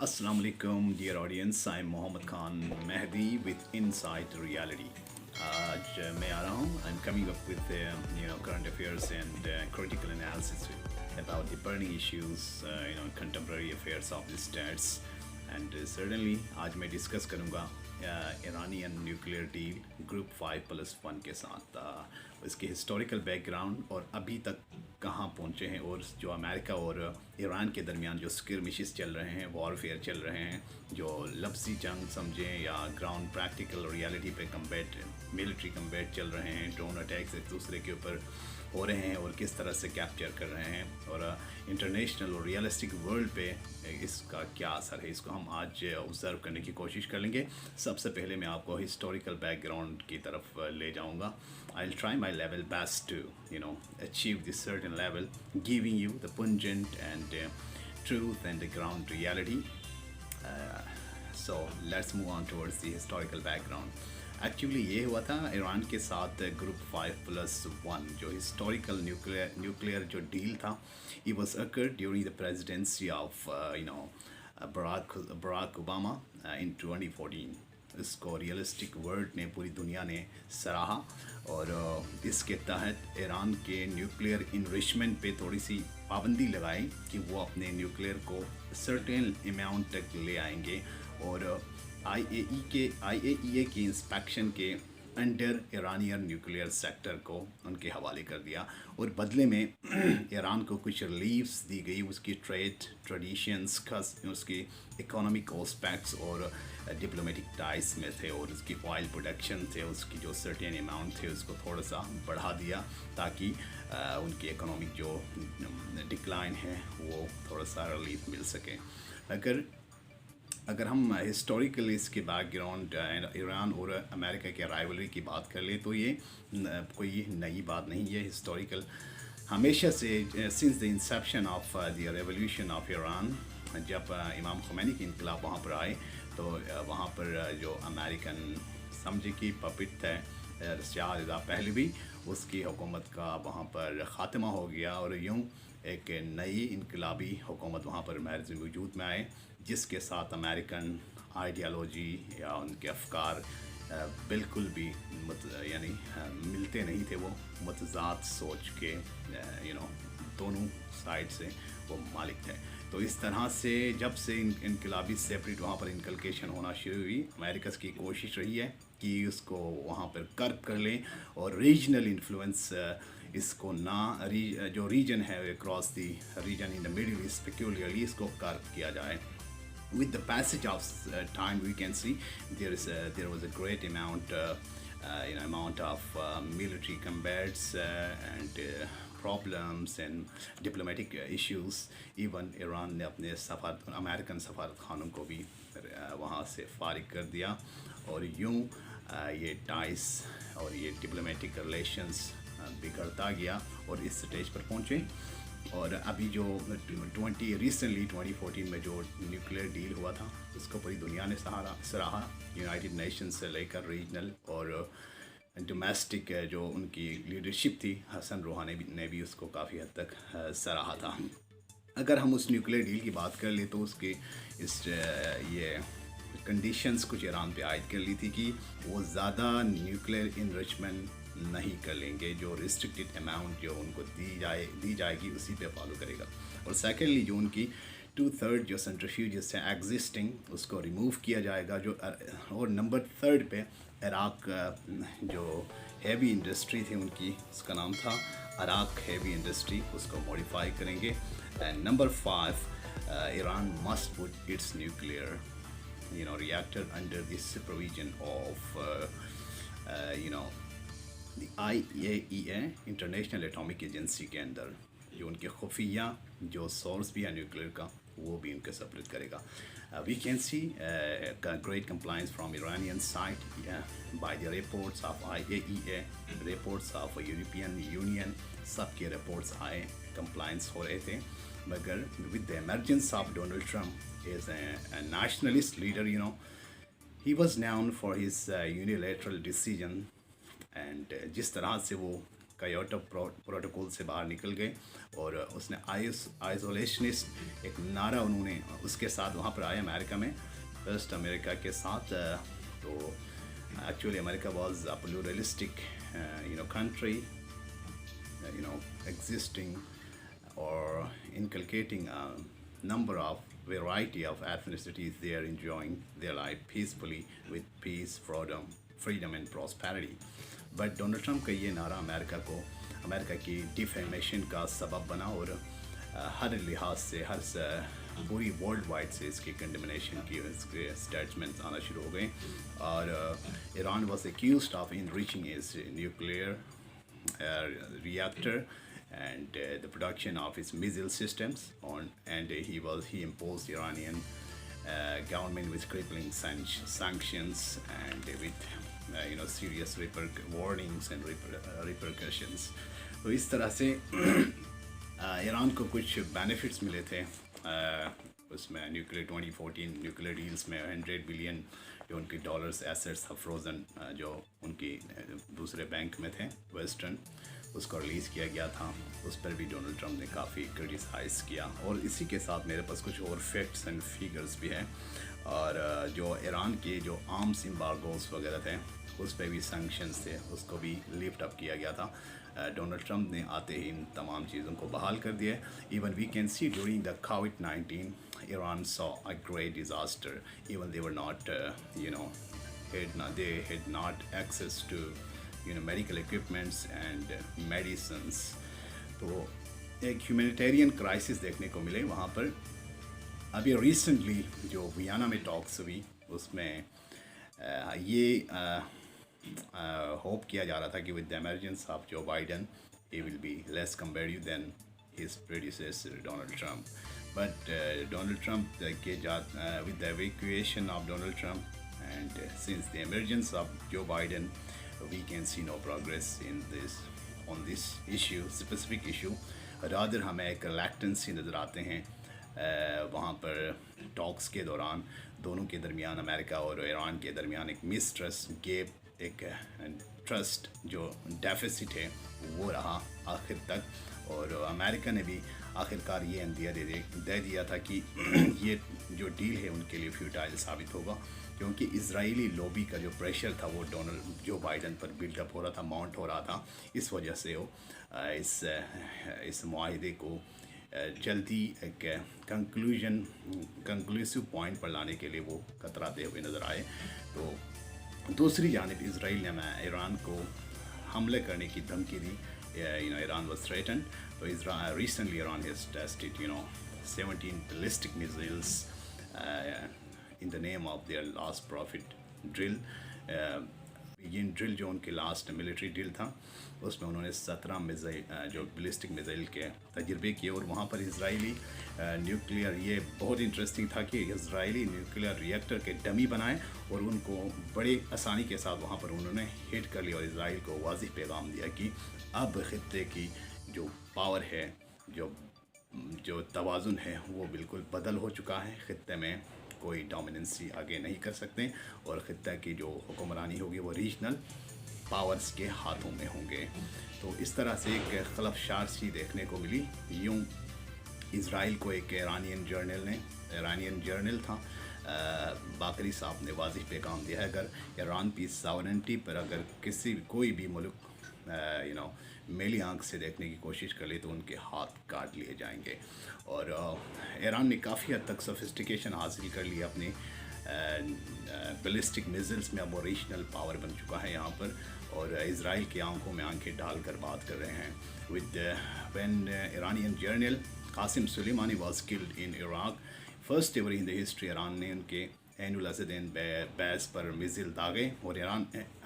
Assalamu alaikum, dear audience. I'm Mohammed Khan Mehdi with Inside Reality. आज मैं आ रहा हूँ. I'm coming up with current affairs and critical analysis about the burning issues, contemporary affairs of the states. And certainly आज मैं discuss करूँगा Iranian nuclear deal group 5+1 के साथ इसके हिस्टोरिकल बैकग्राउंड और अभी तक कहाँ पहुँचे हैं, और जो अमेरिका और ईरान के दरमियान जो स्किरमिशेस चल रहे हैं, वॉरफेयर चल रहे हैं, जो लफ्ज़ी जंग समझें या ग्राउंड प्रैक्टिकल रियलिटी पे कम्बैट, मिलिट्री कम्बैट चल रहे हैं, ड्रोन अटैक्स एक दूसरे के ऊपर हो रहे हैं और किस तरह से कैप्चर कर रहे हैं, और इंटरनेशनल और रियलिस्टिक वर्ल्ड पे इसका क्या असर है, इसको हम आज ऑब्ज़र्व करने की कोशिश कर लेंगे. सबसे पहले मैं आपको हिस्टोरिकल बैकग्राउंड की तरफ ले जाऊंगा. I'll try my level best to achieve this certain level, giving you the pungent and truth and the ground reality. So let's move on towards the historical background. Actually ये हुआ था Iran के साथ group 5+1 जो historical nuclear जो deal था. it was occurred during the presidency of Barack Obama in 2014. इसको realistic world ने, पूरी दुनिया ने सराहा, और इसके तहत ईरान के न्यूक्लियर इनरिचमेंट पे थोड़ी सी पाबंदी लगाई कि वो अपने न्यूक्लियर को सर्टेन अमाउंट तक ले आएंगे, और आईएईए की इंस्पेक्शन के अंडर ईरानियन न्यूक्लियर सेक्टर को उनके हवाले कर दिया, और बदले में ईरान को कुछ रिलीफ्स दी गई उसकी ट्रेड ट्रेडिशंस का, उसकी इकोनॉमिक एस्पेक्ट्स और डिप्लोमेटिक टाइस में थे, और उसकी ऑयल प्रोडक्शन थे, उसकी जो सर्टेन अमाउंट थे उसको थोड़ा सा बढ़ा दिया ताकि उनकी इकोनॉमिक जो डिक्लाइन है वो थोड़ा सा रिलीफ मिल सके. अगर हम हिस्टोरिकली इसके बैकग्राउंड ईरान और अमेरिका के राइवलरी की बात कर ले तो ये कोई नई बात नहीं है. हिस्टोरिकल हमेशा से since the Inception of the revolution of Iran, जब इमाम खुमैनी की इनकलाब वहाँ पर आए तो वहाँ पर जो अमेरिकन समझे कि पपिट थे शाह रज़ा पहलवी, उसकी हुकूमत का वहाँ पर ख़ात्मा हो गया, और यूँ एक नई इनकलाबी हुकूमत वहाँ पर महज वजूद में आए, जिसके साथ अमेरिकन आइडियालॉजी या उनके अफकार बिल्कुल भी यानी मिलते नहीं थे. वो मतज़ाद सोच के दोनों साइड से वो मालिक थे. तो इस तरह से जब से इनकलाबी सेपरेट वहाँ पर इनकलकेशन होना शुरू हुई, अमेरिका की कोशिश रही है कि उसको वहाँ पर कर्ब कर लें, और रीजनल इन्फ्लुएंस इसको ना जो रीजन है across the region in the Middle East peculiarly इसको कर्ब किया जाए. With the passage of time, we can see there was a great amount of military combats and problems and diplomatic issues. Even Iran ने अपने American सफारत खानों को भी वहाँ से फारिग कर दिया, और यूँ ये टाइस और ये डिप्लोमेटिक रिलेशंस बिगड़ता गया और इस स्टेज पर पहुँचे. और अभी जो रिसेंटली 2014 में जो न्यूक्लियर डील हुआ था उसको पूरी दुनिया ने सराहा. यूनाइटेड नेशंस से लेकर रीजनल और डोमेस्टिक जो उनकी लीडरशिप थी, हसन रूहानी ने भी उसको काफ़ी हद तक सराहा था. अगर हम उस न्यूक्लियर डील की बात कर ले तो उसके ये कंडीशंस कुछ ईरान पे आयद कर ली थी कि वो ज़्यादा न्यूक्लियर इनरिचमेंट नहीं कर लेंगे, जो रिस्ट्रिक्टेड अमाउंट जो उनको दी जाएगी उसी पे फॉलो करेगा. और सेकेंडली जो उनकी 2/3 जो सेंट्रीफ्यूजेस हैं एग्जिस्टिंग उसको रिमूव किया जाएगा. जो और नंबर 3 पे इराक जो हैवी इंडस्ट्री थी उनकी, उसका नाम था इराक हैवी इंडस्ट्री, उसको मॉडिफाई करेंगे. And number 5, Iran must put it's nuclear reactor under the supervision of the IAEA international atomic agency के अंदर, जो उनके खुफिया जो सोर्स भी है न्यूक्लियर का वो भी उनके सपोर्ट करेगा. We can see great compliance from Iranian side by the reports of IAEA, reports of European Union, सबके reports आए, compliance हो रहे थे. मगर with the emergence of Donald Trump as a nationalist leader, he was known for his unilateral decision, and जिस तरह से वो कायोटो प्रोटोकॉल से बाहर निकल गए और उसने आइसोलेशनिस्ट एक नारा उन्होंने उसके साथ वहाँ पर आए अमेरिका में, फर्स्ट अमेरिका के साथ। तो actually America was a pluralistic country, existing or inculcating a number of variety of ethnicities. They are enjoying their life peacefully with peace, freedom and prosperity. But Donald Trump का ये नारा America की defamation का सबब बना और हर लिहाज से पूरी वर्ल्ड वाइड से इसकी कंडेमनेशन की स्टेटमेंट्स आना शुरू हो गए। और Iran was accused of enriching is nuclear reactor and the production of its missile systems and he imposed Iranian government with crippling sanctions and with serious warnings and repercussions. तो इस तरह से ईरान को कुछ बेनिफिट्स मिले थे उसमें nuclear 2014 nuclear deals में 100 बिलियन जो उनके डॉलर्स एसेट्स फ्रोज़न जो उनकी दूसरे बैंक में थे वेस्टर्न, उसको रिलीज़ किया गया था। उस पर भी डोनाल्ड ट्रंप ने काफ़ी क्रिटिसाइज़ किया। और इसी के साथ मेरे पास कुछ और फैक्ट्स एंड फिगर्स भी हैं। और जो ईरान के जो आर्म्स एम्बार्गोस वगैरह थे उस पर भी सैंक्शंस थे, उसको भी लिफ्ट अप किया गया था। डोनाल्ड ट्रंप ने आते ही इन तमाम चीज़ों को बहाल कर दिया। Even we can see during the COVID-19 Iran saw a great disaster. Even they were not they had not access to medical equipments and medicines. तो एक ह्यूमैनिटेरियन क्राइसिस देखने को मिले वहाँ पर। अभी रिसेंटली जो वियना में टॉक्स हुई उसमें ये होप किया जा रहा था कि विद द एमर्जेंस ऑफ जो Biden he will be less competitive than his predecessor Donald Trump. But Donald Trump with the evacuation of Donald Trump and since the emergence of Joe Biden, we can see no progress on this specific issue. Rather हमें एक reluctancy नज़र आते हैं वहाँ पर talks के दौरान दोनों के दरमियान, अमेरिका और ईरान के दरमियान एक मिसट्रस्ट गैप, एक ट्रस्ट जो डेफिसिट है वो रहा आखिर तक। और अमेरिका ने भी आखिरकार ये अंदिया दे दिया था कि ये जो डील है उनके लिए फ्यूटाइल साबित होगा, क्योंकि इजरायली लॉबी का जो प्रेशर था वो जो बाइडन पर बिल्डअप हो रहा था, माउंट हो रहा था। इस वजह से वो इस मुआहदे को जल्दी एक कंक्लूसिव पॉइंट पर लाने के लिए वो कतराते हुए नज़र आए। तो दूसरी जानिब इसराइल ने ईरान को हमले करने की धमकी दी। Iran was threatened. So recently Iran has tested 17 ballistic missiles in the name of their last prophet drill. begin drill जो उनके लास्ट मिलिट्री ड्रिल था उसमें उन्होंने 17 मिसाइल जो बैलिस्टिक मिसाइल के तजर्बे किए। और वहाँ पर इजरायली न्यूक्लियर, ये बहुत इंटरेस्टिंग था कि इजरायली न्यूक्लियर रिएक्टर के डमी बनाए और उनको बड़े आसानी के साथ वहाँ पर उन्होंने हिट कर लिया और इजराइल को वाज़िह पैगाम दिया कि अब ख़ित्ते की जो पावर है, जो तवाज़ुन है वो बिल्कुल बदल हो चुका है। ख़ित्ते में कोई डोमिनेंसी आगे नहीं कर सकते और ख़ित्ता की जो हुक्मरानी होगी वो रीजनल पावर्स के हाथों में होंगे। तो इस तरह से एक खलफशार सी देखने को मिली। यूँ इज़राइल को एक ईरानियन जर्नल था बाकरी साहब ने वाज़िह पैगाम दिया है, अगर ईरान की सॉवरेनिटी पर अगर कोई भी मुल्क मेली आंख से देखने की कोशिश कर ले तो उनके हाथ काट लिए जाएंगे। और ईरान ने काफ़ी हद तक सोफिस्टिकेशन हासिल कर ली अपनी बैलिस्टिक मिसाइल्स में, अब वो रीजनल पावर बन चुका है यहाँ पर और इज़राइल की आंखों में आंखें डाल कर बात कर रहे हैं। With when Iranian general Qasem Soleimani was killed in Iraq, first ever in the history Iran ने उनके एनुल असदैन बैस पर मिसाइल दागे और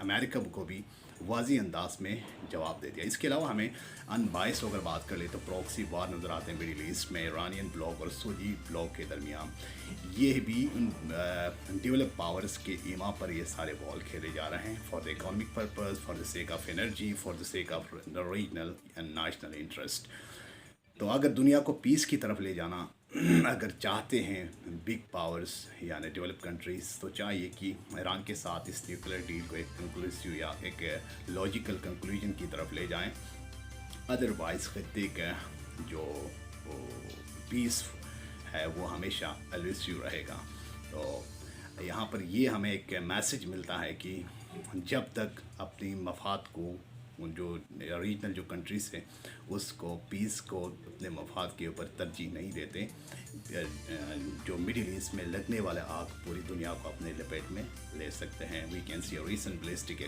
अमेरिका को भी वाज़ी अंदाज में जवाब दे दिया। इसके अलावा हमें अनबाइस अगर बात कर ले तो प्रॉक्सी वार नज़र आते हैं मिडिल ईस्ट में ईरानियन ब्लॉक और सऊदी ब्लॉक के दरमियान। ये भी डेवलप पावर्स के ईमा पर ये सारे वॉर खेले जा रहे हैं for the economic purpose, for the sake of energy, for the sake of the regional and national interest. तो अगर दुनिया को पीस की तरफ ले जाना अगर चाहते हैं बिग पावर्स यानी डेवलप कंट्रीज़, तो चाहिए कि ईरान के साथ इस न्यूक्लियर डील को एक कंक्लूसिव या एक लॉजिकल कंक्लूजन की तरफ ले जाएं अदरवाइज़ ख़त्े का जो पीस है वो हमेशा एलुसिव रहेगा। तो यहाँ पर ये हमें एक मैसेज मिलता है कि जब तक अपनी मफाद को जो रीजनल जो कंट्रीज़ हैं उसको पीस को अपने मफाद के ऊपर तरजीह नहीं देते, जो मिडिल ईस्ट में लगने वाला आग पूरी दुनिया को अपने लपेट में ले सकते हैं। We can see a recent ballistic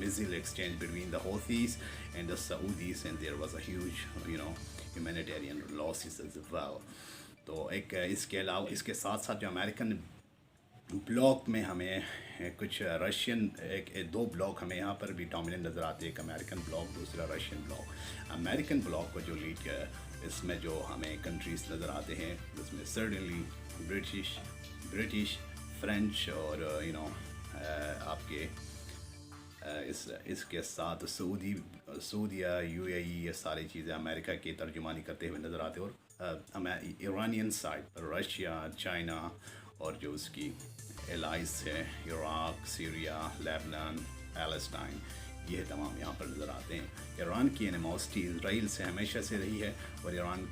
missile exchange between the Houthis and the Saudis, and there was a huge humanitarian losses as well. तो एक इसके अलावा इसके साथ साथ जो अमेरिकन ब्लॉक में हमें कुछ रशियन दो ब्लॉक हमें यहाँ पर भी डोमिनेंट नज़र आते हैं, एक अमेरिकन ब्लॉक, दूसरा रशियन ब्लॉक। अमेरिकन ब्लॉक को जो लीड इसमें जो हमें कंट्रीज़ नज़र आते हैं जिसमें सर्टनली ब्रिटिश फ्रेंच और आपके इसके साथ सऊदिया UAE, ये सारी चीज़ें अमेरिका की तर्जुमानी करते हुए नज़र आते हैं। और ईरानियन साइड पर रशिया, चाइना और जो उसकी एलाइज है इराक़, सीरिया, लेबनान, पैलेस्टाइन, ये तमाम यहाँ पर नज़र आते हैं। ईरान की एनिमोसिटी इसराइल से हमेशा से रही है और ईरान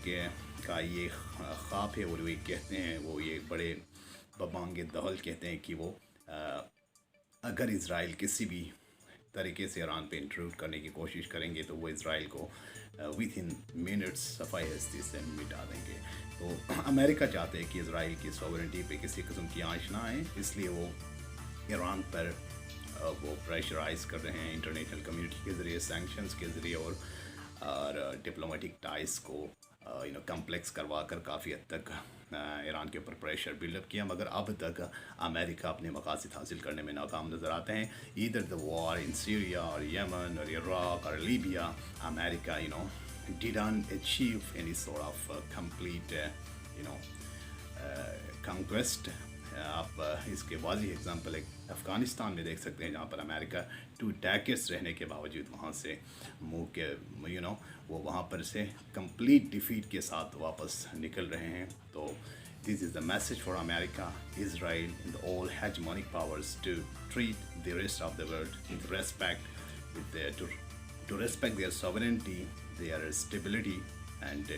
का ये ख्वाब है और वे कहते हैं, वो ये बड़े बबांग दहल कहते हैं कि वो अगर इसराइल किसी भी तरीके से ईरान पे इंट्रूड करने की कोशिश करेंगे तो वो इसराइल को विद इन मिनट्स सफाई हस्ती से मिटा देंगे। तो अमेरिका चाहते हैं कि इसराइल की सॉवरेनिटी पे किसी किस्म की आंच ना आए, इसलिए वो ईरान पर वो प्रेशराइज कर रहे हैं इंटरनेशनल कम्युनिटी के ज़रिए, सैंक्शंस के ज़रिए और डिप्लोमेटिक टाइस को कम्प्लेक्स करवा कर काफ़ी हद तक ईरान के ऊपर प्रेशर बिल्डअप किया, मगर अब तक अमेरिका अपने मकासद हासिल करने में नाकाम नज़र आते हैं। Either the war in Syria और यमन और इराक और Libya, America didn't achieve any sort of complete conquest। आप इसके वाज़ी एग्जांपल एक अफ़गानिस्तान में देख सकते हैं जहाँ पर अमेरिका 2 decades रहने के बावजूद वहाँ से मुँह के वो वहाँ पर से कंप्लीट डिफीट के साथ वापस निकल रहे हैं। तो this is the message for America, Israel and all hegemonic powers to treat the rest of the world with respect, to respect their sovereignty, their stability, and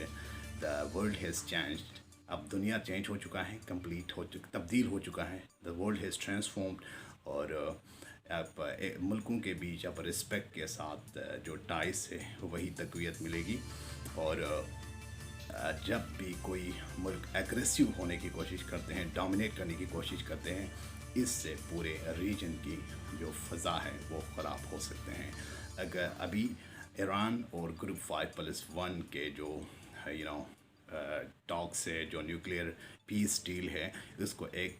the world has changed। अब दुनिया change हो चुका है, तब्दील हो चुका है, the world has transformed. और आप मुल्कों के बीच अब रिस्पेक्ट के साथ जो टाइस है वही तक़वियत मिलेगी। और जब भी कोई मुल्क एग्रेसिव होने की कोशिश करते हैं, डोमिनेट करने की कोशिश करते हैं, इससे पूरे रीजन की जो फ़ज़ा है वो ख़राब हो सकते हैं। अगर अभी ईरान और ग्रुप 5+1 के जो टॉक से जो न्यूक्लियर पीस डील है उसको एक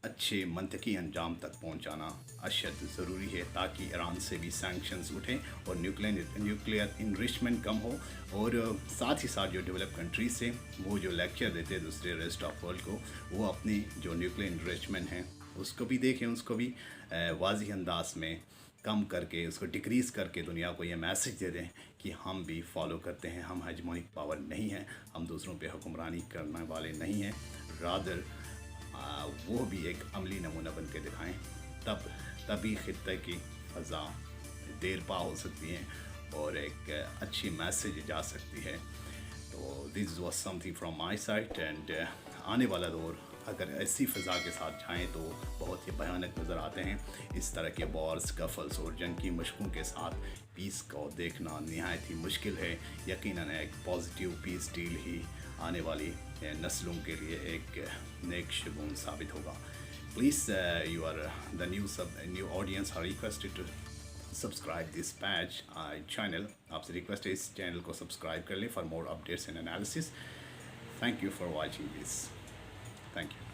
अच्छे मंतकी अंजाम तक पहुंचाना अशद ज़रूरी है, ताकि ईरान से भी सैंक्शंस उठें और न्यूक्लियर इनरिचमेंट कम हो। और साथ ही साथ जो डेवलप कंट्रीज से वो जो लेक्चर देते हैं दूसरे रेस्ट ऑफ वर्ल्ड को, वो अपनी जो न्यूक्लियर इनरिचमेंट है उसको भी देखें, उसको भी वाज़िह अंदाज में कम करके उसको डिक्रीज़ करके दुनिया को ये मैसेज दे दें कि हम भी फॉलो करते हैं, हम हेजेमोनिक पावर नहीं हैं, हम दूसरों पे हुक्मरानी करने वाले नहीं हैं, रादर वो भी एक अमली नमूना बन के दिखाएँ। तभी खित्ते की फ़ज़ा देर पा हो सकती हैं और एक अच्छी मैसेज जा सकती है। तो this was something from my side. And आने वाला दौर अगर ऐसी फ़ज़ा के साथ जाएँ तो बहुत ही भयानक नज़र आते हैं। इस तरह के वॉर्स, कफल्स और जंग की मशकों के साथ पीस को देखना नहायत ही मुश्किल है। यकीनन एक पॉजिटिव पीस डील ही आने वाली नस्लों के लिए एक नेक शगुन साबित होगा। Please you are the new audience are requested to subscribe this page channel. आपसे रिक्वेस्ट है इस चैनल को सब्सक्राइब कर लें for more updates and analysis. Thank you for watching this. Thank you.